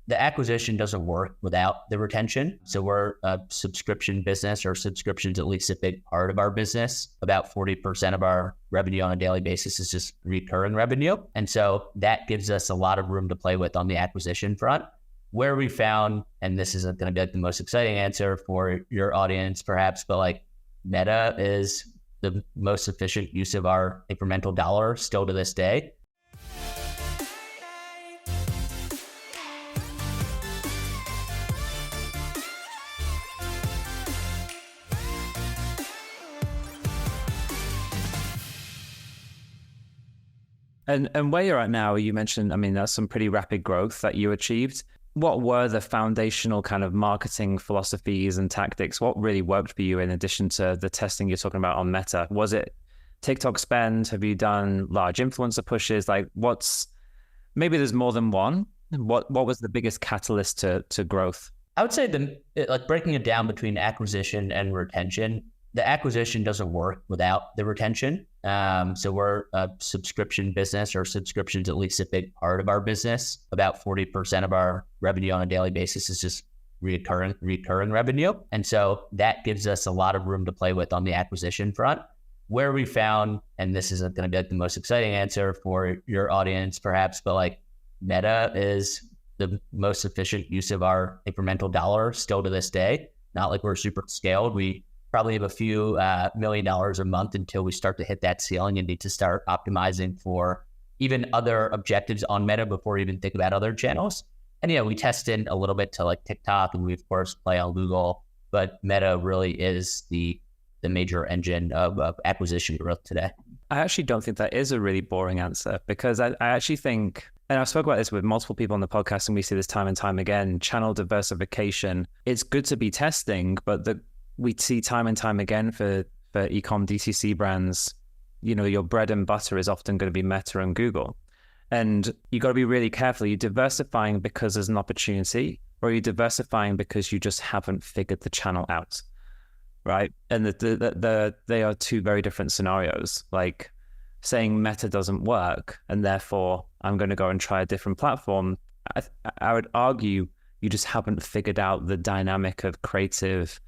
the acquisition doesn't work without the retention. So we're a subscription business, or subscription's at least a big part of our business. About 40% of our revenue on a daily basis is just recurring revenue. And so that gives us a lot of room to play with on the acquisition front. Where we found, and this isn't going to be like the most exciting answer for your audience perhaps, but like Meta is the most efficient use of our incremental dollar still to this day. And where you're at now, you mentioned, I mean, that's some pretty rapid growth that you achieved. What were the foundational kind of marketing philosophies and tactics? What really worked for you in addition to the testing you're talking about on Meta? Was it TikTok spend? Have you done large influencer pushes? Like maybe there's more than one. What was the biggest catalyst to growth? I would say like breaking it down between acquisition and retention. The acquisition doesn't work without the retention. So we're a subscription business, or subscription's at least a big part of our business. About 40% of our revenue on a daily basis is just recurring revenue. And so that gives us a lot of room to play with on the acquisition front. Where we found, and this isn't going to be like the most exciting answer for your audience perhaps, but like Meta is the most efficient use of our incremental dollar still to this day. Not like we're super scaled. We probably have a few $1 million a month until we start to hit that ceiling and need to start optimizing for even other objectives on Meta before we even think about other channels. And yeah, we test in a little bit to like TikTok, and we of course play on Google, but Meta really is the major engine of acquisition growth today. I actually don't think that is a really boring answer, because I actually think, and I've spoken about this with multiple people on the podcast, and we see this time and time again, channel diversification. It's good to be testing, but we see time and time again for e-com DTC brands, you know, your bread and butter is often going to be Meta and Google. And you got to be really careful. Are you diversifying because there's an opportunity, or are you diversifying because you just haven't figured the channel out, right? And they are two very different scenarios. Like saying Meta doesn't work and therefore I'm going to go and try a different platform. I would argue you just haven't figured out the dynamic of creative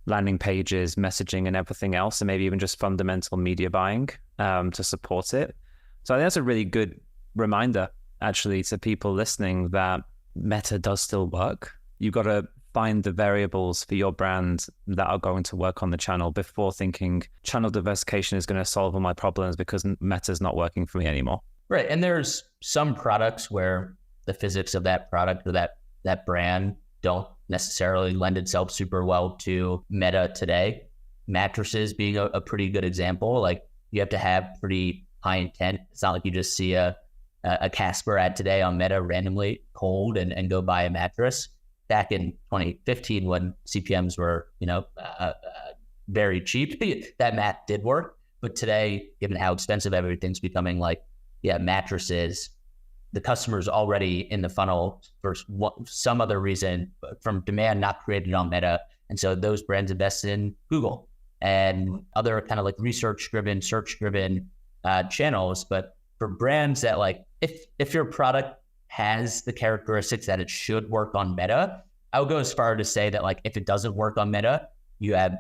landing pages, messaging, and everything else, and maybe even just fundamental media buying to support it. So I think that's a really good reminder, actually, to people listening that Meta does still work. You've got to find the variables for your brand that are going to work on the channel before thinking channel diversification is going to solve all my problems because Meta's not working for me anymore. Right. And there's some products where the physics of that product or that brand don't necessarily lend itself super well to Meta today. Mattresses being a pretty good example. Like you have to have pretty high intent. It's not like you just see a Casper ad today on Meta randomly cold and go buy a mattress. Back in 2015 when CPMs were, very cheap, that math did work. But today, given how expensive everything's becoming, like, yeah, mattresses, the customer's already in the funnel for some other reason from demand not created on Meta. And so those brands invest in Google and other kind of like research-driven, search-driven channels. But for brands that like, if your product has the characteristics that it should work on Meta, I would go as far to say that like, if it doesn't work on Meta, you have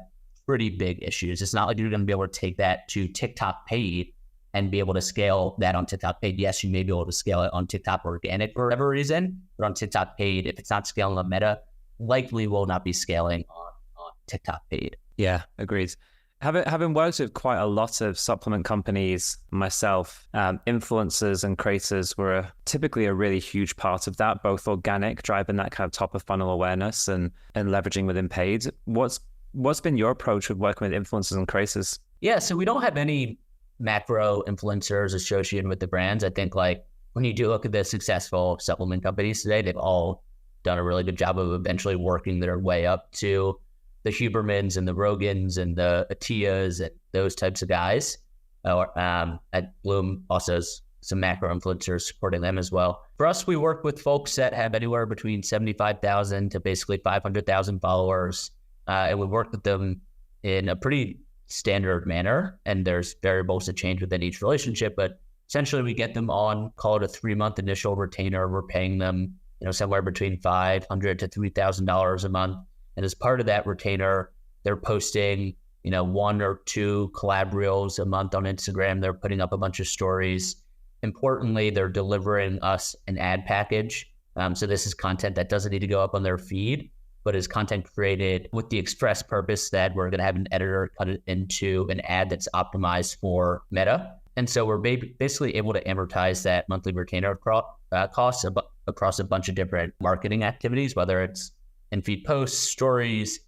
pretty big issues. It's not like you're going to be able to take that to TikTok paid and be able to scale that on TikTok paid. Yes, you may be able to scale it on TikTok organic for whatever reason, but on TikTok paid, if it's not scaling on Meta, likely will not be scaling on TikTok paid. Yeah, agreed. Having worked with quite a lot of supplement companies myself, influencers and creators were typically a really huge part of that, both organic, driving that kind of top of funnel awareness and leveraging within paid. What's been your approach with working with influencers and creators? Yeah, so we don't have any macro influencers associated with the brands. I think like when you do look at the successful supplement companies today, they've all done a really good job of eventually working their way up to the Hubermans and the Rogans and the Atias and those types of guys. At Bloom also has some macro influencers supporting them as well. For us, we work with folks that have anywhere between 75,000 to basically 500,000 followers. And we work with them in a pretty standard manner, and there's variables that change within each relationship, but essentially we get them on, call it a 3-month initial retainer. We're paying them somewhere between $500 to $3,000 a month. And as part of that retainer, they're posting, 1 or 2 collab reels a month on Instagram. They're putting up a bunch of stories. Importantly, they're delivering us an ad package. So this is content that doesn't need to go up on their feed, but is content created with the express purpose that we're going to have an editor cut it into an ad that's optimized for Meta. And so we're basically able to amortize that monthly retainer costs across a bunch of different marketing activities, whether it's in-feed posts, stories,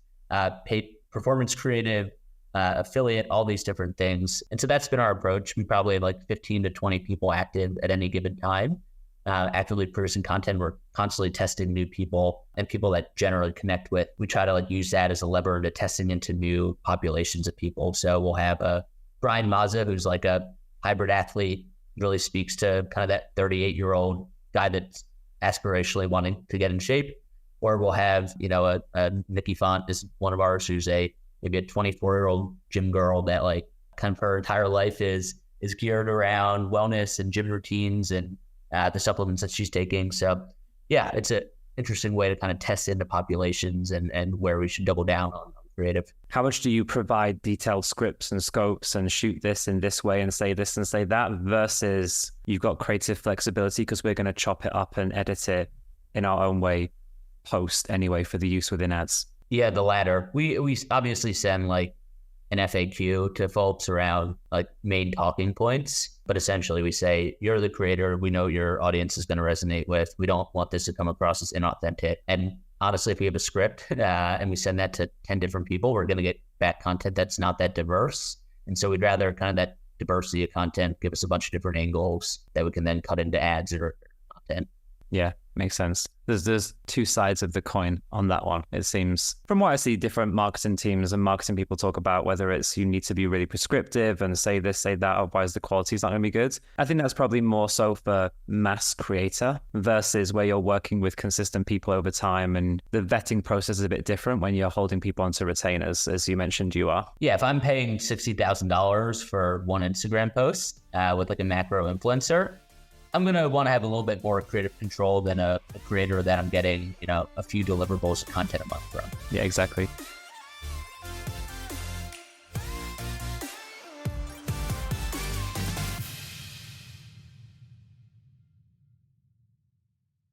paid performance creative, affiliate, all these different things. And so that's been our approach. We probably have like 15 to 20 people active at any given time, actively producing content. We're constantly testing new people and people that generally connect with. We try to use that as a lever to testing into new populations of people. So we'll have Brian Mazza, who's like a hybrid athlete, really speaks to kind of that 38-year-old guy that's aspirationally wanting to get in shape. Or we'll have, a Nikki Font is one of ours, who's maybe a 24-year-old gym girl that kind of her entire life is geared around wellness and gym routines and the supplements that she's taking. So yeah, it's an interesting way to kind of test into populations and where we should double down on creative. How much do you provide detailed scripts and scopes and shoot this in this way and say this and say that versus you've got creative flexibility because we're going to chop it up and edit it in our own way post anyway for the use within ads? Yeah, the latter. We obviously send an FAQ to folks around main talking points, but essentially we say, you're the creator. We know your audience is going to resonate with. We don't want this to come across as inauthentic. And honestly, if we have a script and we send that to 10 different people, we're going to get back content that's not that diverse. And so we'd rather kind of that diversity of content give us a bunch of different angles that we can then cut into ads or content. Yeah, makes sense. There's 2 sides of the coin on that one. It seems, from what I see, different marketing teams and marketing people talk about, whether it's you need to be really prescriptive and say this, say that, otherwise the quality is not going to be good. I think that's probably more so for mass creator versus where you're working with consistent people over time, and the vetting process is a bit different when you're holding people onto retainers, as you mentioned you are. Yeah, if I'm paying $60,000 for one Instagram post with a macro influencer, I'm going to want to have a little bit more creative control than a creator that I'm getting, a few deliverables of content a month from. Yeah, exactly.